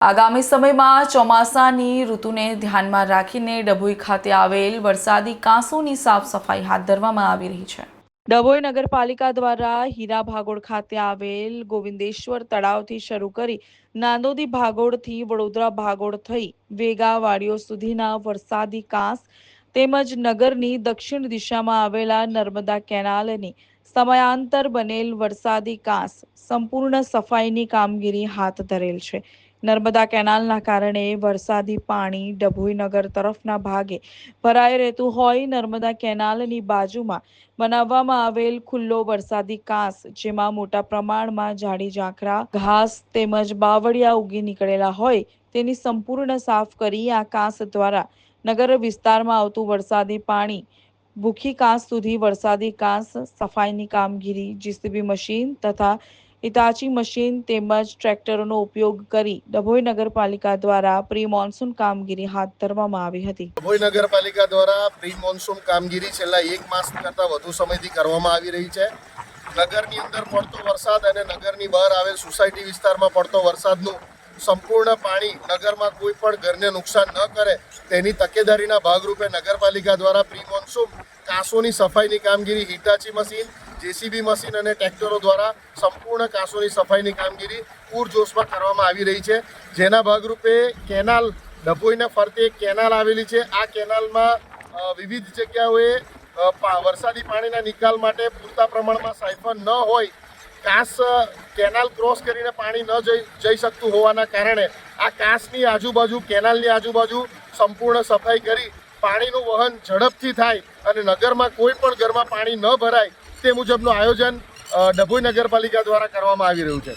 આગામી સમયમાં ચોમાસાની ઋતુને ધ્યાનમાં રાખીને ડભોઈ ખાતે આવેલ વરસાદી કાંસોની સાફ સફાઈ હાથ ધરવામાં આવી રહી છે। ડભોઈ નગરપાલિકા દ્વારા હીરા ભાગોળ ખાતે આવેલ ગોવિંદેશ્વર તળાવથી શરૂ કરી નાંદોદી ભાગોળથી વડોદરા ભાગોળ થઈ વેગા વાડીઓ સુધીના વરસાદી કાંસ તેમજ નગરની દક્ષિણ દિશામાં આવેલા નર્મદા કેનાલની સમયાંતર બનેલ વરસાદી કાંસ સંપૂર્ણ સફાઈની કામગીરી હાથ ધરેલ છે। નર્મદા કેનાલના કારણે વરસાદી પાણી ડભોઈ નગર તરફના ભાગે ભરાઈ રહેતું હોય નર્મદા કેનાલની બાજુમાં બનાવવામાં આવેલ ખુલ્લો વરસાદી કાંસ જેમાં મોટા પ્રમાણમાં ઝાડી ઝાંખરા ઘાસ તેમજ બાવળિયા ઉગી નીકળેલા હોય તેની સંપૂર્ણ સાફ કરી આ કાંસ દ્વારા નગર વિસ્તારમાં આવતું વરસાદી પાણી ભૂખી કાંસ સુધી વરસાદી કાંસ સફાઈની કામગીરી જીસીબી મશીન તથા હિતાચી મશીન તેમજ ટ્રેક્ટરોનો ઉપયોગ કરી ડભોઈ નગરપાલિકા દ્વારા પ્રી મોન્સૂન કામગીરી હાથ ધરવામાં આવી હતી। ડભોઈ નગરપાલિકા દ્વારા પ્રી મોન્સૂન કામગીરી છેલ્લા 1 માસ કરતાં વધુ સમયથી કરવામાં આવી રહી છે। નગરની અંદર પડતો વરસાદ અને નગરની બહાર આવેલ સોસાયટી વિસ્તારમાં પડતો વરસાદનું સંપૂર્ણ પાણી નગરમાં કોઈ પણ ઘરને નુકસાન ન કરે તેની તકેદારીના ભાગરૂપે નગરપાલિકા દ્વારા પ્રી મોન્સૂન કાંસોની સફાઈની કામગીરી હિટાચી મશીન જેસીબી મશીન અને ટ્રેક્ટરો દ્વારા સંપૂર્ણ કાંસોની સફાઈની કામગીરી પૂરજોશમાં કરવામાં આવી રહી છે। જેના ભાગરૂપે કેનાલ ડભોઈને ફરતે એક કેનાલ આવેલી છે। આ કેનાલમાં વિવિધ જગ્યાઓએ વરસાદી પાણીના નિકાલ માટે પૂરતા પ્રમાણમાં સાયફન ન હોય કાંસ કેનાલ ક્રોસ કરીને પાણી ન જઈ શકતું હોવાના કારણે આ કાંસની આજુબાજુ કેનાલની આજુબાજુ સંપૂર્ણ સફાઈ કરી પાણીનું વહન ઝડપથી થાય અને નગરમાં કોઈ પણ ઘરમાં પાણી ન ભરાય તે મુજબનું આયોજન ડભોઈ નગરપાલિકા દ્વારા કરવામાં આવી રહ્યું છે।